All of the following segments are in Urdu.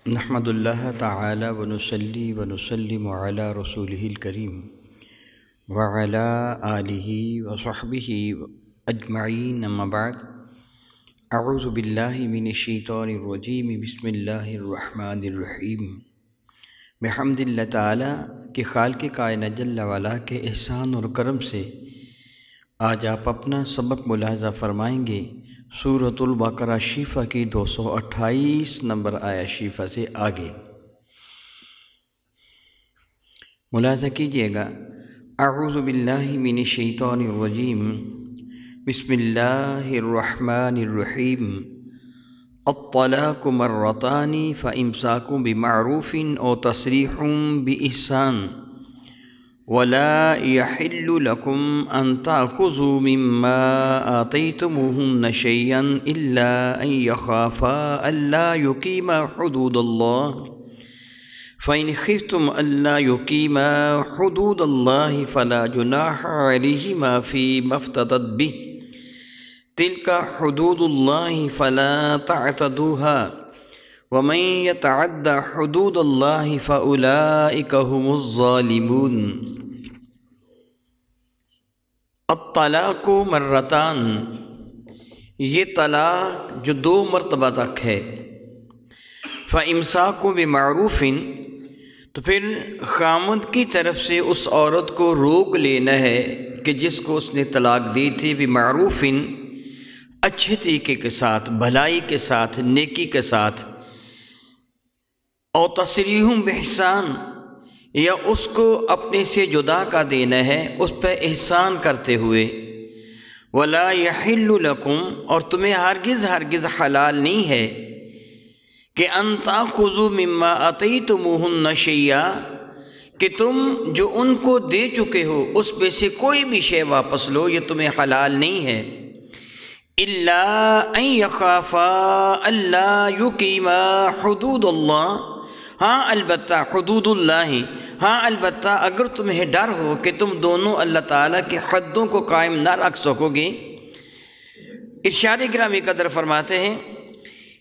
نحمد اللہ تعالی ونصلی ونسلم علی رسولہ الکریم وعلی آلہ وصحبہ اجمعین اما بعد اعوذ باللہ من الشیطان الرجیم بسم اللہ الرحمن الرحیم بحمد اللہ تعالی کہ خالق کائنات جل وعلا کے احسان اور کرم سے آج آپ اپنا سبق ملاحظہ فرمائیں گے سورۃ البقرہ شیفہ کی 228 نمبر آیہ شیفہ سے آگے ملاحظہ کیجئے گا۔ اعوذ باللہ من الشیطان الرجیم بسم اللہ الرحمن الرحیم الطلاق مرتان فامساک بمعروف او تسریح بإحسان ولا يحل لكم أن تأخذوا مما آتيتموهن شيئا إلا أن يخافا ألا يقيما حدود الله فإن خفتم ألا يقيما حدود الله فلا جناح عليهما فيما افتدت به تلك حدود الله فلا تعتدوها ومن يتعد حدود الله فأولئك هم الظالمون۔ الطلاق مرتان، یہ طلاق جو 2 مرتبہ تک ہے، فَإِمْسَاكُ بِمَعْرُوفٍ تو پھر خامند کی طرف سے اس عورت کو روک لینا ہے کہ جس کو اس نے طلاق دی تھی، بِمَعْرُوفٍ اچھے طریقے کے ساتھ، بھلائی کے ساتھ، نیکی کے ساتھ، اور تسریح بإحسان یا اس کو اپنے سے جدا کا دینا ہے اس پہ احسان کرتے ہوئے، ولا یحل لکم اور تمہیں ہرگز حلال نہیں ہے کہ ان تاخذوا مما آتیتموہن شیئا کہ تم جو ان کو دے چکے ہو اس میں سے کوئی بھی شے واپس لو، یہ تمہیں حلال نہیں ہے، الا ان یخافا الا یقیما حدود اللہ، ہاں البتہ حدود اللہ، ہاں البتہ اگر تمہیں ڈر ہو کہ تم دونوں اللہ تعالیٰ کی حدوں کو قائم نہ رکھ سکو گے۔ ارشاد گرامی قدر فرماتے ہیں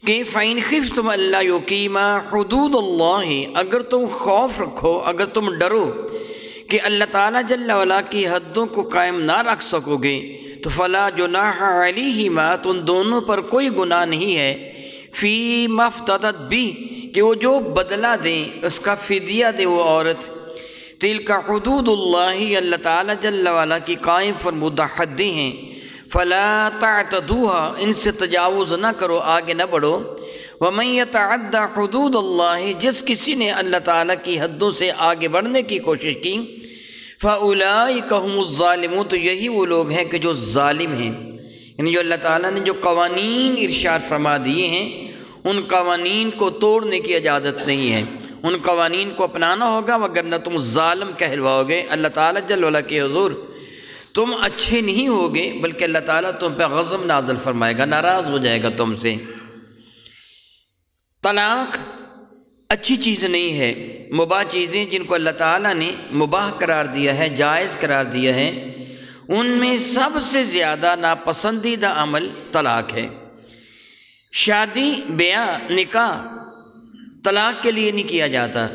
کہ فَإِنْ خِفْتُمْ أَلَّا يُقِيمَا حُدُودَ اللَّهِ اگر تم خوف رکھو، اگر تم ڈرو کہ اللہ تعالیٰ جل وعلا کی حدوں کو قائم نہ رکھ سکو گے تو فَلَا جُنَاحَ عَلَيْهِمَا تم دونوں پر کوئی گناہ نہیں ہے، فی مفتدت بھی کہ وہ جو بدلہ دیں اس کا فدیہ دے وہ عورت، تلک حدود اللہ اللہ تعالیٰ جل وعلا کی قائم فرمودہ حدیں ہیں، فلا تعتدوها ان سے تجاوز نہ کرو، آگے نہ بڑھو، ومن یتعد حدود اللہ جس کسی نے اللہ تعالیٰ کی حدوں سے آگے بڑھنے کی کوشش کی، فاولئک هم الظالمون تو یہی وہ لوگ ہیں کہ جو ظالم ہیں، یعنی جو اللہ تعالیٰ نے جو قوانین ارشاد فرما دیے ہیں ان قوانین کو توڑنے کی اجازت نہیں ہے، ان قوانین کو اپنانا ہوگا، وگرنہ تم ظالم کہلواؤ گے اللہ تعالیٰ جل وعلا کے حضور، تم اچھے نہیں ہوگے بلکہ اللہ تعالیٰ تم پہ غضب نازل فرمائے گا، ناراض ہو جائے گا تم سے۔ طلاق اچھی چیز نہیں ہے، مباح چیزیں جن کو اللہ تعالیٰ نے مباح قرار دیا ہے، جائز قرار دیا ہے، ان میں سب سے زیادہ ناپسندیدہ عمل طلاق ہے۔ شادی، بیاہ، نکاح طلاق کے لیے نہیں کیا جاتا،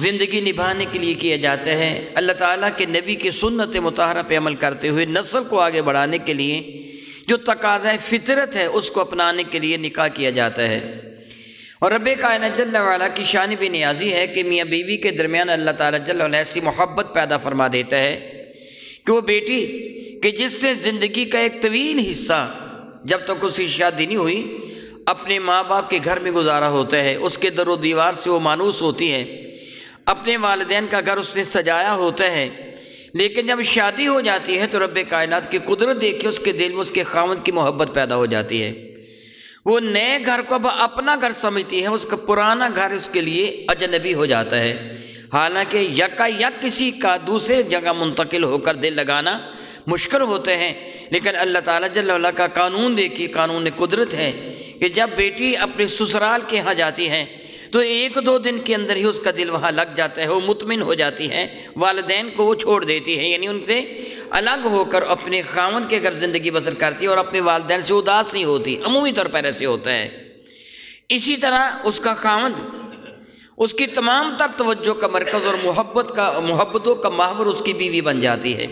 زندگی نبھانے کے لیے کیا جاتا ہے، اللہ تعالیٰ کے نبی کی سنت مطہرہ پہ عمل کرتے ہوئے نسل کو آگے بڑھانے کے لیے جو تقاضۂ فطرت ہے اس کو اپنانے کے لیے نکاح کیا جاتا ہے۔ اور رب کائنات جل وعلا کی شان بھی نیازی ہے کہ میاں بیوی کے درمیان اللہ تعالیٰ جل وعلا ایسی محبت پیدا فرما دیتا ہے کہ وہ بیٹی کہ جس سے زندگی کا ایک طویل حصہ جب تک اس کی شادی نہیں ہوئی اپنے ماں باپ کے گھر میں گزارا ہوتا ہے، اس کے در و دیوار سے وہ مانوس ہوتی ہے، اپنے والدین کا گھر اس نے سجایا ہوتا ہے، لیکن جب شادی ہو جاتی ہے تو رب کائنات کی قدرت دیکھ کے اس کے دل میں اس کے خاوند کی محبت پیدا ہو جاتی ہے، وہ نئے گھر کو اب اپنا گھر سمجھتی ہے، اس کا پرانا گھر اس کے لیے اجنبی ہو جاتا ہے، حالانکہ یکا یک کسی کا دوسرے جگہ منتقل ہو کر دل لگانا مشکل ہوتے ہیں، لیکن اللہ تعالیٰ جل وعلا کا قانون دیکھیے، قانون قدرت ہے کہ جب بیٹی اپنے سسرال کے ہاں جاتی ہے تو 1-2 دن کے اندر ہی اس کا دل وہاں لگ جاتا ہے، وہ مطمئن ہو جاتی ہے، والدین کو وہ چھوڑ دیتی ہے، یعنی ان سے الگ ہو کر اپنے خاوند کے گھر زندگی بسر کرتی ہے اور اپنے والدین سے اداس نہیں ہوتی، عمومی طور پر ایسے ہوتا ہے۔ اسی طرح اس کا خاوند اس کی تمام تر توجہ کا مرکز اور محبتوں کا محور اس کی بیوی بن جاتی ہے۔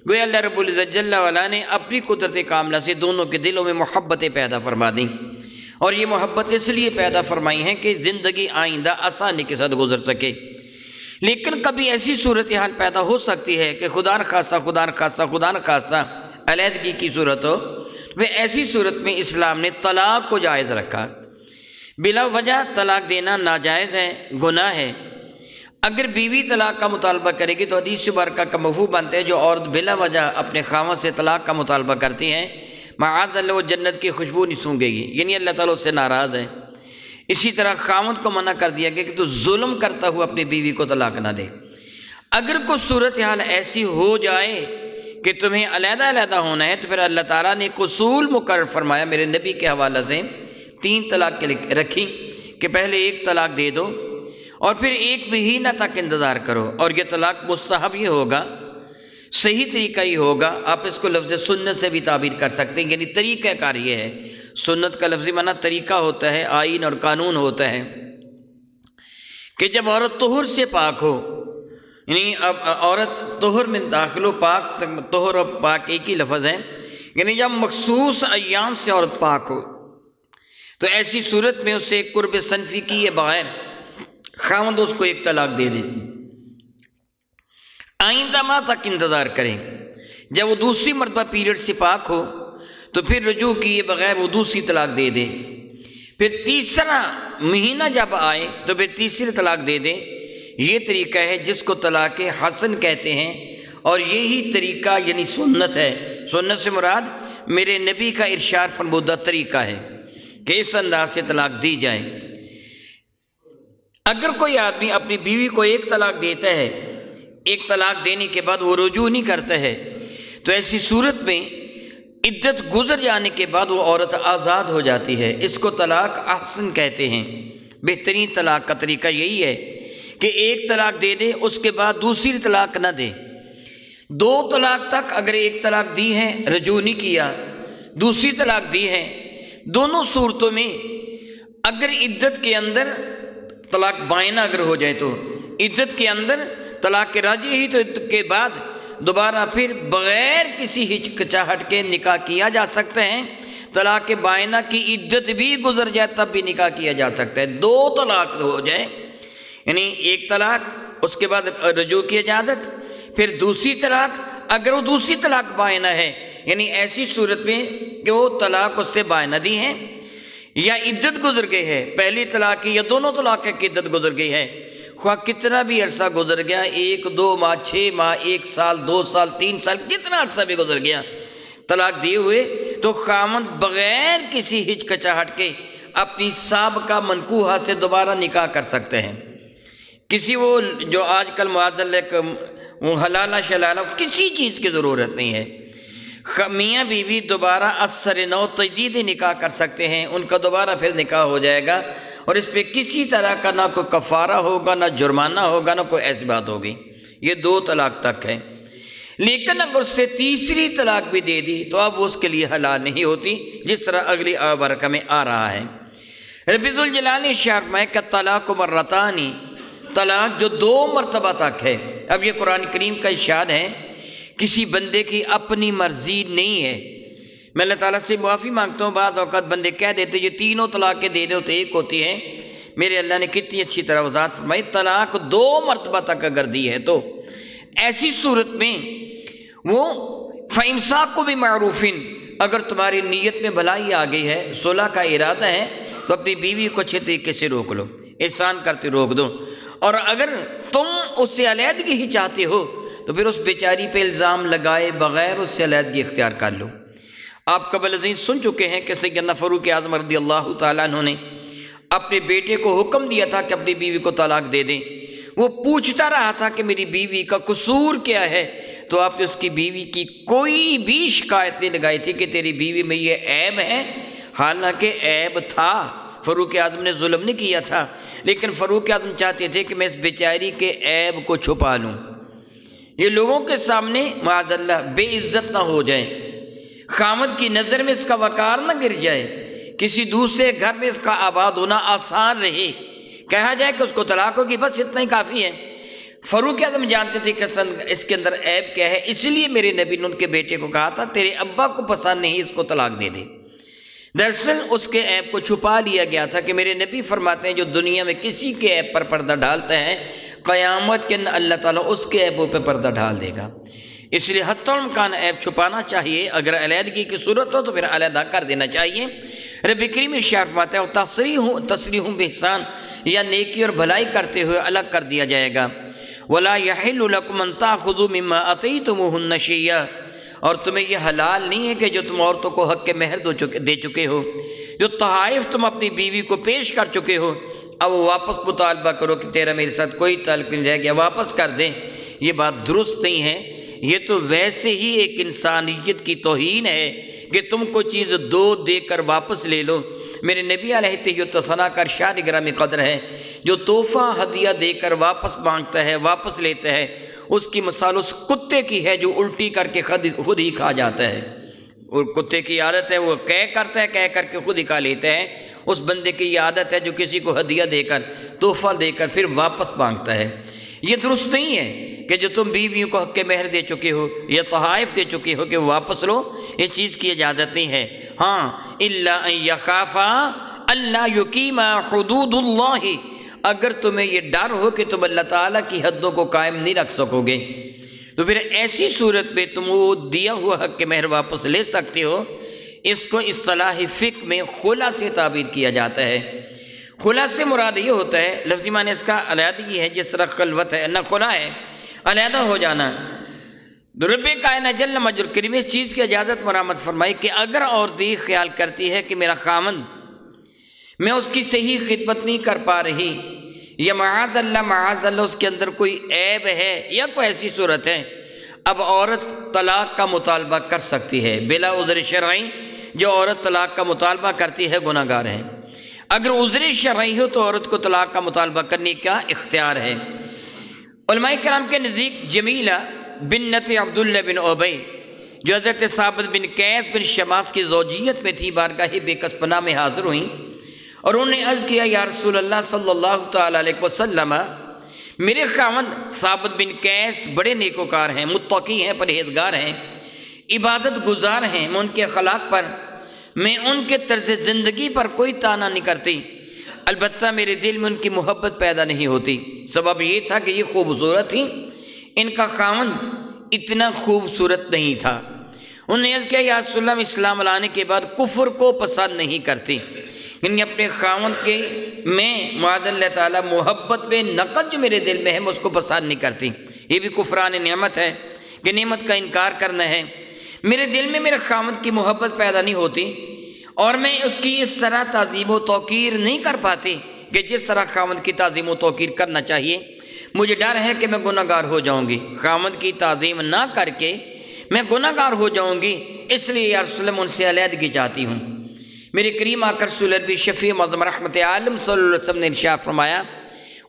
گویا اللہ رب العزت جل وعلا نے اپنی قدرت کاملہ سے دونوں کے دلوں میں محبتیں پیدا فرما دیں، اور یہ محبت اس لیے پیدا فرمائی ہیں کہ زندگی آئندہ آسانی کے ساتھ گزر سکے۔ لیکن کبھی ایسی صورتحال پیدا ہو سکتی ہے کہ خدا نخواستہ علیحدگی کی صورت ہو، وہ ایسی صورت میں اسلام نے طلاق کو جائز رکھا۔ بلا وجہ طلاق دینا ناجائز ہے، گناہ ہے۔ اگر بیوی طلاق کا مطالبہ کرے گی تو حدیث مبارکہ کا مفہوم بنتا ہے جو عورت بلا وجہ اپنے خاوند سے طلاق کا مطالبہ کرتی ہے، معاذ اللہ وہ جنت کی خوشبو نہیں سونگے گی، یعنی اللہ تعالیٰ اس سے ناراض ہے۔ اسی طرح خاوند کو منع کر دیا گیا کہ تو ظلم کرتا ہوا اپنی بیوی کو طلاق نہ دے۔ اگر کوئی صورتحال ایسی ہو جائے کہ تمہیں علیحدہ ہونا ہے تو پھر اللہ تعالیٰ نے ایک اصول مقرر فرمایا میرے نبی کے حوالے سے، 3 طلاق رکھی کہ پہلے 1 طلاق دے دو اور پھر 1 مہینہ تک انتظار کرو، اور یہ طلاق مستحب یہ ہوگا، صحیح طریقہ ہی ہوگا۔ آپ اس کو لفظ سنت سے بھی تعبیر کر سکتے ہیں، یعنی طریقہ کار یہ ہے۔ سنت کا لفظی معنی طریقہ ہوتا ہے، آئین اور قانون ہوتا ہے کہ جب عورت طہر سے پاک ہو، یعنی اب عورت طہر میں داخل ہو، پاک طہر اور پاک ایک ہی لفظ ہے، یعنی جب مخصوص ایام سے عورت پاک ہو تو ایسی صورت میں اسے قرب صنفی کیے بغیر خاوند اس کو 1 طلاق دے دے، آئندہ ماہ تک انتظار کریں۔ جب وہ دوسری مرتبہ پیریڈ سے پاک ہو تو پھر رجوع کیے بغیر وہ دوسری طلاق دے دے، پھر تیسرا مہینہ جب آئے تو پھر تیسری طلاق دے دے۔ یہ طریقہ ہے جس کو طلاق حسن کہتے ہیں، اور یہی طریقہ یعنی سنت ہے۔ سنت سے مراد میرے نبی کا ارشاد فرمودہ طریقہ ہے کہ اس انداز سے طلاق دی جائے۔ اگر کوئی آدمی اپنی بیوی کو 1 طلاق دیتا ہے، 1 طلاق دینے کے بعد وہ رجوع نہیں کرتا ہے، تو ایسی صورت میں عدت گزر جانے کے بعد وہ عورت آزاد ہو جاتی ہے۔ اس کو طلاق احسن کہتے ہیں۔ بہترین طلاق کا طریقہ یہی ہے کہ 1 طلاق دے دے، اس کے بعد دوسری طلاق نہ دے۔ 2 طلاق تک اگر 1 طلاق دی ہے، رجوع نہیں کیا، دوسری طلاق دی ہے، دونوں صورتوں میں اگر عدت کے اندر طلاق بائنہ اگر ہو جائے تو عدت کے اندر طلاق راجعی ہی تو عدت کے بعد دوبارہ پھر بغیر کسی ہچکچاہٹ کے نکاح کیا جا سکتا ہے۔ طلاق بائنہ کی عدت بھی گزر جائے تب بھی نکاح کیا جا سکتا ہے۔ 2 طلاق ہو جائے، یعنی 1 طلاق اس کے بعد رجوع کی اجازت، پھر دوسری طلاق، اگر وہ دوسری طلاق بائنہ ہے یعنی ایسی صورت میں کہ وہ طلاق اس سے بائنہ دی ہے یا عدت گزر گئی ہے، پہلی طلاق کی یا دونوں طلاق کی عدت گزر گئی ہے، خواہ کتنا بھی عرصہ گزر گیا، 1 2 ماہ 6 ماہ 1 سال 2 سال 3 سال کتنا عرصہ بھی گزر گیا طلاق دیے ہوئے، تو خاوند بغیر کسی ہچکچاہٹ کے اپنی سابقہ منکوحہ سے دوبارہ نکاح کر سکتے ہیں۔ کسی وہ جو آج کل معاذ اللہ وہ حلالہ شلالہ کسی چیز کی ضرورت نہیں ہے۔ میاں بیوی دوبارہ اثر نو تجدید نکاح کر سکتے ہیں، ان کا دوبارہ پھر نکاح ہو جائے گا، اور اس پہ کسی طرح کا نہ کوئی کفارہ ہوگا، نہ جرمانہ ہوگا، نہ کوئی ایسی بات ہوگی۔ یہ 2 طلاق تک ہے۔ لیکن اگر اس سے تیسری طلاق بھی دے دی تو اب اس کے لیے حلال نہیں ہوتی، جس طرح اگلی برکہ میں آ رہا ہے۔ رب ذوالجلال نے ارشاد فرمایا کہ طلاق مرتانی، طلاق جو 2 مرتبہ تک ہے۔ اب یہ قرآن کریم کا ارشاد ہے، کسی بندے کی اپنی مرضی نہیں ہے۔ میں اللہ تعالیٰ سے معافی مانگتا ہوں، بعض اوقات بندے کہہ دیتے یہ 3 طلاقیں دے دو تو 1 ہوتی ہے۔ میرے اللہ نے کتنی اچھی طرح وضاحت فرمائی، طلاق 2 مرتبہ تک اگر دی ہے تو ایسی صورت میں وہ فَإِمْسَاكُ بِمَعْرُوفٍ، اگر تمہاری نیت میں بھلائی آ گئی ہے، صلح کا ارادہ ہے، تو اپنی بیوی کو اچھے طریقے سے روک لو، احسان کرتے روک دو۔ اور اگر تم اس سے علیحدگی ہی چاہتے ہو تو پھر اس بیچاری پہ الزام لگائے بغیر اس سے علیحدگی اختیار کر لو۔ آپ قبل ازیں سن چکے ہیں کہ سیدنا فاروق اعظم رضی اللہ تعالیٰ عنہ نے اپنے بیٹے کو حکم دیا تھا کہ اپنی بیوی کو طلاق دے دیں۔ وہ پوچھتا رہا تھا کہ میری بیوی کا قصور کیا ہے، تو آپ نے اس کی بیوی کی کوئی بھی شکایت نہیں لگائی تھی کہ تیری بیوی میں یہ عیب ہے، حالانکہ عیب تھا۔ فاروق اعظم نے ظلم نہیں کیا تھا، لیکن فاروق اعظم چاہتے تھے کہ میں اس بیچاری کے عیب کو چھپا لوں، یہ لوگوں کے سامنے معاذ اللہ بے عزت نہ ہو جائے، خامد کی نظر میں اس کا وقار نہ گر جائے، کسی دوسرے گھر میں اس کا آباد ہونا آسان رہے، کہا جائے کہ اس کو طلاق ہوگی، بس اتنا ہی کافی ہے۔ فاروق اعظم جانتے تھے کہ اس کے اندر عیب کیا ہے، اس لیے میرے نبی نے ان کے بیٹے کو کہا تھا تیرے ابا کو پسند نہیں، اس کو طلاق دے دے۔ دراصل اس کے عیب کو چھپا لیا گیا تھا کہ میرے نبی فرماتے ہیں جو دنیا میں کسی کے عیب پر پردہ ڈالتا ہے قیامت کے دن اللہ تعالیٰ اس کے عیبوں پہ پردہ ڈال دے گا۔ اس لیے حتی الامکان عیب چھپانا چاہیے، اگر علیحدگی کی صورت ہو تو پھر علیحدہ کر دینا چاہیے۔ رب کریم ارشاد فرماتا ہے تصریح بإحسان، یا نیکی اور بھلائی کرتے ہوئے الگ کر دیا جائے گا۔ وَلَا يَحِلُّ لَكُمْ أَن تَأْخُذُوا مِمَّا آتَيْتُمُوهُنَّ شَيْئًا، اور تمہیں یہ حلال نہیں ہے کہ جو تم عورتوں کو حق کے مہر دے چکے ہو، جو تحائف تم اپنی بیوی کو پیش کر چکے ہو، اب واپس مطالبہ کرو کہ تیرا میرے ساتھ کوئی تعلق نہیں رہ گیا، واپس کر دیں۔ یہ بات درست نہیں ہے، یہ تو ویسے ہی ایک انسانیت کی توہین ہے کہ تم کو چیز دو دے کر واپس لے لو۔ میرے نبی علیہ السلام کا ارشاد گرامی قدر ہے، جو تحفہ ہدیہ دے کر واپس مانگتا ہے، واپس لیتا ہے، اس کی مثال اس کتے کی ہے جو الٹی کر کے خود ہی کھا جاتا ہے۔ اور کتے کی عادت ہے وہ کرتا ہے، کر کے خود ہی کھا لیتا ہے۔ اس بندے کی یہ عادت ہے جو کسی کو ہدیہ دے کر، تحفہ دے کر پھر واپس مانگتا ہے۔ یہ درست نہیں ہے کہ جو تم بیویوں کو حق کے مہر دے چکے ہو یا تحائف دے چکے ہو کہ واپس لو، اس چیز کی اجازت نہیں ہے۔ ہاں الا ان یخافا الا یقیما حدود اللہ، اگر تمہیں یہ ڈر ہو کہ تم اللہ تعالیٰ کی حدوں کو قائم نہیں رکھ سکو گے تو پھر ایسی صورت میں تم وہ دیا ہوا حق کے مہر واپس لے سکتے ہو۔ اس کو اصطلاح فقہ میں خلا سے تعبیر کیا جاتا ہے۔ خلا سے مراد یہ ہوتا ہے، لفظی معنی اس کا علیحدگی ہے، جس طرح خلوت ہے، نہ خلا ہے علیحدہ ہو جانا۔ رب کائنات جل مجدہ کریم اس چیز کی اجازت مرامت فرمائی کہ اگر عورت یہ خیال کرتی ہے کہ میرا خامند، میں اس کی صحیح خدمت نہیں کر پا رہی، یا معاذ اللہ اس کے اندر کوئی عیب ہے یا کوئی ایسی صورت ہے، اب عورت طلاق کا مطالبہ کر سکتی ہے بلا عذر شرعی۔ جو عورت طلاق کا مطالبہ کرتی ہے گناہ گار ہے۔ اگر عذر شرعی ہو تو عورت کو طلاق کا مطالبہ کرنے کا اختیار ہے۔ علماء کرام کے نزدیک جمیلہ بنت عبداللہ بن ابی، جو حضرت ثابت بن قیس بن شماس کی زوجیت میں تھی، بارگاہ بے کس پناہ میں حاضر ہوئیں اور انہوں نے عرض کیا یا رسول اللہ صلی اللہ تعالیٰ علیہ وسلم، میرے خاوند ثابت بن قیس بڑے نیکوکار ہیں، متقی ہیں، پرہیزگار ہیں، عبادت گزار ہیں، میں ان کے اخلاق پر، میں ان کے طرز زندگی پر کوئی طعنہ نہیں کرتی، البتہ میرے دل میں ان کی محبت پیدا نہیں ہوتی۔ سبب یہ تھا کہ یہ خوبصورت تھی، ان کا خاوند اتنا خوبصورت نہیں تھا۔ انہوں نے عرض کیا یا رسول اللہ، اسلام لانے کے بعد کفر کو پسند نہیں کرتی، یعنی اپنے خاوند کے میں معاذ اللہ تعالیٰ محبت میں نقد جو میرے دل میں ہے میں اس کو پسند نہیں کرتی۔ یہ بھی کفران نعمت ہے کہ نعمت کا انکار کرنا ہے۔ میرے دل میں میرے خاوند کی محبت پیدا نہیں ہوتی اور میں اس کی اس طرح تعظیم و توقیر نہیں کر پاتی کہ جس طرح خاوند کی تعظیم و توقیر کرنا چاہیے۔ مجھے ڈر ہے کہ میں گناہ گار ہو جاؤں گی، خاوند کی تعظیم نہ کر کے میں گناہ گار ہو جاؤں گی، اس لیے یا رسول اللہ ان سے علیحدگی چاہتی ہوں۔ میرے کریم آقا رسول اللہ شفیع معظم رحمت عالم صلی اللہ علیہ وسلم نے ارشاد فرمایا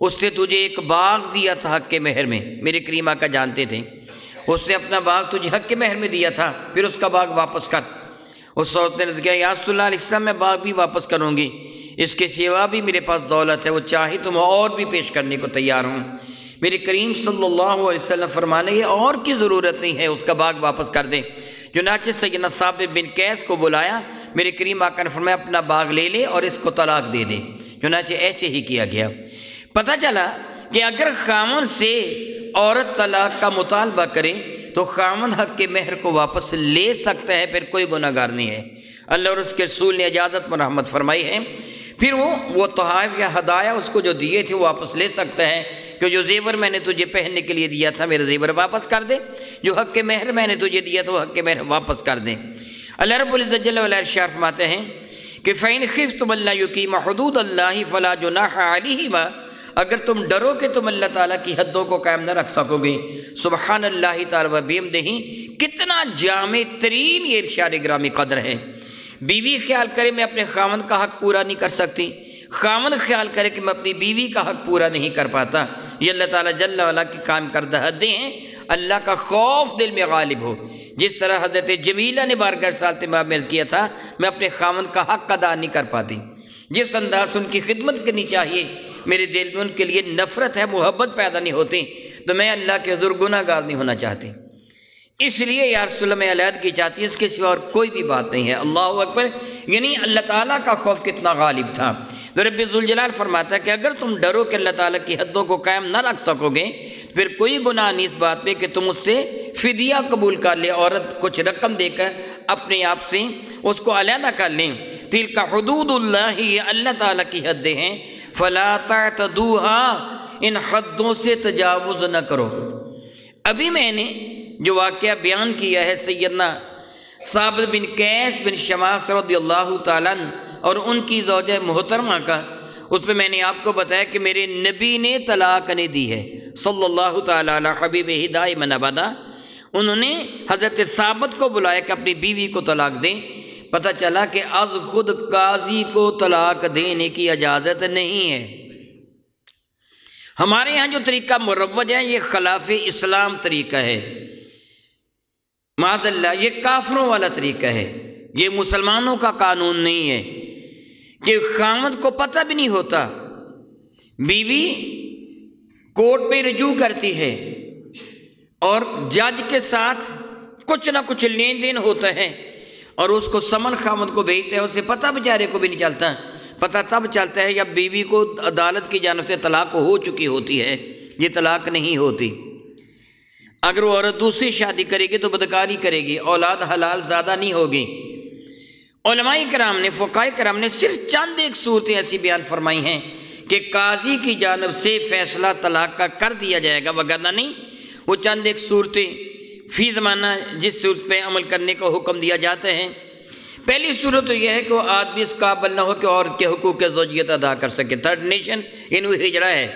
اس نے تجھے ایک باغ دیا تھا حق کے مہر میں، میرے کریم آقا جانتے تھے، اس نے اپنا باغ تجھے حق کے مہر میں دیا تھا، پھر اس کا باغ واپس کر۔ اس عورت نے کہا یا رسول اللہ علیہ السلام میں باغ بھی واپس کروں گی، اس کے سوا بھی میرے پاس دولت ہے، وہ چاہی تو میں اور بھی پیش کرنے کو تیار ہوں۔ میرے کریم صلی اللہ علیہ وسلم فرمانے یہ اور کی ضرورت نہیں ہے، اس کا باغ واپس کر دیں۔ چنانچہ سیدنا ثابت بن قیس کو بلایا، میرے کریم آقا نے فرمایا اپنا باغ لے لے اور اس کو طلاق دے دے۔ چنانچہ ایسے ہی کیا گیا۔ پتہ چلا کہ اگر خاوند سے عورت طلاق کا مطالبہ کرے تو خاوند حق کے مہر کو واپس لے سکتا ہے، پھر کوئی گناہ گار نہیں ہے۔ اللہ اور اس کے رسول نے اجازت مرحمت فرمائی ہے۔ پھر وہ تحائف یا ہدایہ اس کو جو دیے تھے وہ واپس لے سکتا ہے کہ جو زیور میں نے تجھے پہننے کے لیے دیا تھا میرا زیور واپس کر دے، جو حق کے مہر میں نے تجھے دیا تھا وہ حق کے مہر واپس کر دیں۔ اللہ رب العزت جل وعلا ارشاد فرماتے ہیں کہ فَإِنْ خِفْتُمْ أَلَّا يُقِيمَ حُدُودَ اللَّهِ فَلَا جُنَاحَ عَلَيْهِمَا، اگر تم ڈرو کہ تم اللہ تعالیٰ کی حدوں کو قائم نہ رکھ سکو گے۔ سبحان اللہ تعالیٰ و بحمدہ، کتنا جامع ترین یہ ارشاد گرامی قدر ہے۔ بیوی خیال کرے میں اپنے خاوند کا حق پورا نہیں کر سکتی، خاوند خیال کرے کہ میں اپنی بیوی کا حق پورا نہیں کر پاتا، یہ اللہ تعالیٰ جل وعلا کی قائم کردہ حدیں ہیں۔ اللہ کا خوف دل میں غالب ہو، جس طرح حضرت جمیلہ نے بارگاہ رسالت میں عرض کیا تھا میں اپنے خاوند کا حق ادا نہیں کر پاتی، جس انداز سے ان کی خدمت کرنی چاہیے میرے دل میں ان کے لیے نفرت ہے، محبت پیدا نہیں ہوتی، تو میں اللہ کے حضور گناہ گار نہیں ہونا چاہتی، اس لیے یا رسول اللہ میں علیحدگی چاہتی ہے، اس کے سوا اور کوئی بھی بات نہیں ہے۔ اللہ اکبر، یعنی اللہ تعالیٰ کا خوف کتنا غالب تھا۔ تو رب ذوالجلال فرماتا ہے کہ اگر تم ڈرو کہ اللہ تعالیٰ کی حدوں کو قائم نہ رکھ سکو گے، پھر کوئی گناہ نہیں اس بات میں کہ تم اس سے فدیہ قبول کر لے، عورت کچھ رقم دے کر اپنے آپ سے اس کو علیحدہ کر لیں۔ تلک حدود اللہ، یہ اللہ تعالیٰ کی حدیں ہیں، فلا تعتدوها، ان حدوں سے تجاوز نہ کرو۔ ابھی میں نے جو واقعہ بیان کیا ہے سیدنا ثابت بن قیس بن شماس رضی اللہ تعالیٰ عنہ اور ان کی زوجہ محترمہ کا، اس پہ میں نے آپ کو بتایا کہ میرے نبی نے طلاق نہیں دی ہے صلی اللہ تعالیٰ علی حبیبہ دائما ابدا۔ انہوں نے حضرت ثابت کو بلایا کہ اپنی بیوی کو طلاق دیں۔ پتہ چلا کہ از خود قاضی کو طلاق دینے کی اجازت نہیں ہے۔ ہمارے ہاں جو طریقہ مروج ہے یہ خلاف اسلام طریقہ ہے، معاذ اللہ، یہ کافروں والا طریقہ ہے، یہ مسلمانوں کا قانون نہیں ہے کہ خاوند کو پتہ بھی نہیں ہوتا، بیوی کورٹ میں رجوع کرتی ہے اور جج کے ساتھ کچھ نہ کچھ لین دین ہوتا ہے اور اس کو سمن خاوند کو بھیجتے ہیں، اسے پتہ بیچارے کو بھی نہیں چلتا، پتہ تب چلتا ہے جب بیوی کو عدالت کی جانب سے طلاق ہو چکی ہوتی ہے، یہ طلاق نہیں ہوتی۔ اگر وہ عورت دوسری شادی کرے گی تو بدکاری کرے گی، اولاد حلال زیادہ نہیں ہوگی۔ علماء کرام نے، فقہاء کرام نے صرف چند ایک صورتیں ایسی بیان فرمائی ہیں کہ قاضی کی جانب سے فیصلہ طلاق کا کر دیا جائے گا، وگرنہ نہیں۔ وہ چند ایک صورتیں فی زمانہ جس صورت پہ عمل کرنے کا حکم دیا جاتا ہے، پہلی صورت تو یہ ہے کہ وہ آدمی اس قابل نہ ہو کہ عورت کے حقوق زوجیت ادا کر سکے، تھرڈ نیشن، یعنی وہ ہجرہ ہے،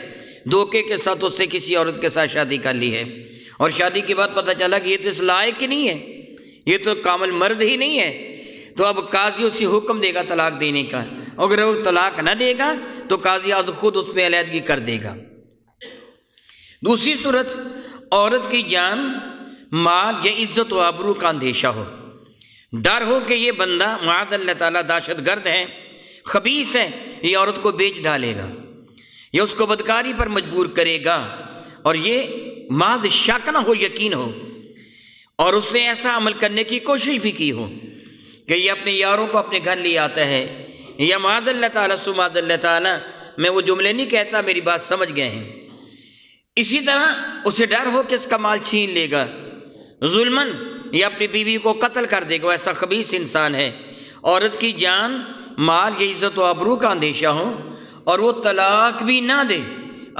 دھوکے کے ساتھ اس سے کسی عورت کے ساتھ شادی کر لی ہے اور شادی کے بعد پتہ چلا کہ یہ تو اس لائق ہی نہیں ہے، یہ تو کامل مرد ہی نہیں ہے، تو اب قاضی اسی حکم دے گا طلاق دینے کا۔ اگر وہ طلاق نہ دے گا تو قاضی خود اس میں علیحدگی کر دے گا۔ دوسری صورت، عورت کی جان، مال یا عزت و آبرو کا اندیشہ ہو، ڈر ہو کہ یہ بندہ معاذ اللہ تعالیٰ دہشت گرد ہے، خبیث ہے، یہ عورت کو بیچ ڈالے گا یا اس کو بدکاری پر مجبور کرے گا، اور یہ محض شک نہ ہو، یقین ہو، اور اس نے ایسا عمل کرنے کی کوشش بھی کی ہو کہ یہ اپنے یاروں کو اپنے گھر لے آتا ہے، یا معاذ اللہ تعالیٰ سمعاذ اللہ تعالیٰ، میں وہ جملے نہیں کہتا، میری بات سمجھ گئے ہیں۔ اسی طرح اسے ڈر ہو کہ اس کا مال چھین لے گا ظلماً، یا اپنی بیوی کو قتل کر دے گا، ایسا خبیث انسان ہے۔ عورت کی جان، مال یا عزت و آبرو کا اندیشہ ہو اور وہ طلاق بھی نہ دے،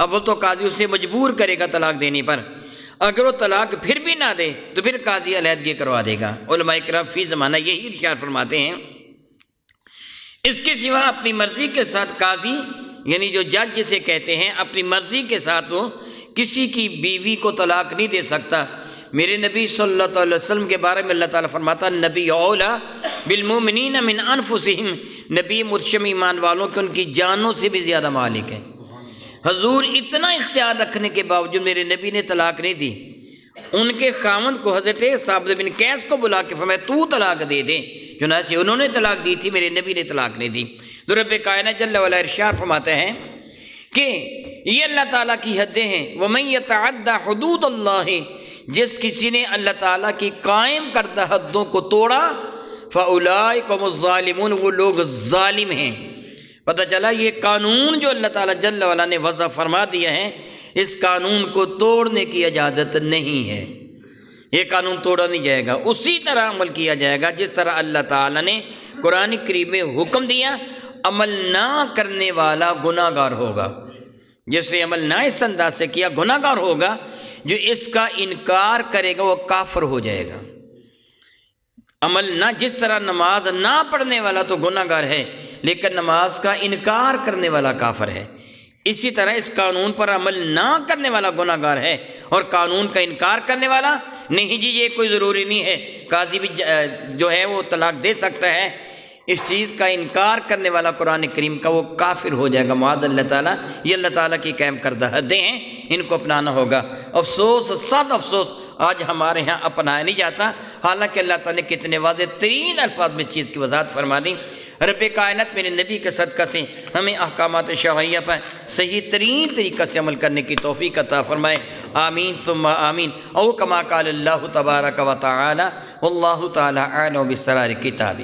اول تو قاضی اسے مجبور کرے گا طلاق دینے پر، اگر وہ طلاق پھر بھی نہ دے تو پھر قاضی علیحدگی کروا دے گا۔ علماء کرام فی زمانہ یہی ارشاد فرماتے ہیں۔ اس کے سوا اپنی مرضی کے ساتھ قاضی، یعنی جو جج جسے کہتے ہیں، اپنی مرضی کے ساتھ وہ کسی کی بیوی کو طلاق نہیں دے سکتا۔ میرے نبی صلی اللہ علیہ وسلم کے بارے میں اللہ تعالیٰ فرماتا، نبی اولا بالمؤمنین من انفسہم، نبی مرشم ایمان والوں کے ان کی جانوں سے بھی زیادہ مالک ہیں۔ حضور اتنا اختیار رکھنے کے باوجود میرے نبی نے طلاق نہیں دی، ان کے خاوند کو حضرت ثابت بن قیس کو بلا کے فرمایا تو طلاق دے دے، چنانچہ انہوں نے طلاق دی تھی، میرے نبی نے طلاق نہیں دی۔ تو رب کائنات جل وعلا ارشاد فرماتے ہیں کہ یہ اللہ تعالیٰ کی حدیں ہیں، وَمَن يَتَعَدَّ حُدُودَ اللَّهِ، جس کسی نے اللہ تعالیٰ کی قائم کردہ حدوں کو توڑا، فَأُولَٰئِكَ هُمُ الظَّالِمُونَ، وہ لوگ ظالم ہیں۔ پتہ چلا یہ قانون جو اللہ تعالیٰ جل وعلا نے وضع فرما دیا ہے، اس قانون کو توڑنے کی اجازت نہیں ہے، یہ قانون توڑا نہیں جائے گا، اسی طرح عمل کیا جائے گا جس طرح اللہ تعالیٰ نے قرآن کریم میں حکم دیا۔ عمل نہ کرنے والا گناہ گار ہوگا، جس نے عمل نہ اس انداز سے کیا گناہ گار ہوگا، جو اس کا انکار کرے گا وہ کافر ہو جائے گا۔ عمل نہ، جس طرح نماز نہ پڑھنے والا تو گناہ گار ہے، لیکن نماز کا انکار کرنے والا کافر ہے، اسی طرح اس قانون پر عمل نہ کرنے والا گناہ گار ہے، اور قانون کا انکار کرنے والا نہیں جی یہ کوئی ضروری نہیں ہے، قاضی بھی جو ہے وہ طلاق دے سکتا ہے، اس چیز کا انکار کرنے والا قرآن کریم کا وہ کافر ہو جائے گا معاذ اللہ تعالیٰ۔ یہ اللہ تعالیٰ کی قائم کردہ حدیں ہیں، ان کو اپنانا ہوگا۔ افسوس، صد افسوس، آج ہمارے ہاں اپنایا نہیں جاتا، حالانکہ اللہ تعالیٰ نے کتنے واضح ترین الفاظ میں اس چیز کی وضاحت فرما دی۔ رب کائنات میرے نبی کے صدقہ سے ہمیں احکامات شرعیہ پر صحیح ترین طریقہ سے عمل کرنے کی توفیق عطا فرمائے، آمین ثم آمین۔ او کما قال اللہ تبارک و تعالی واللہ تعالی اعلم بسرار کتابہ۔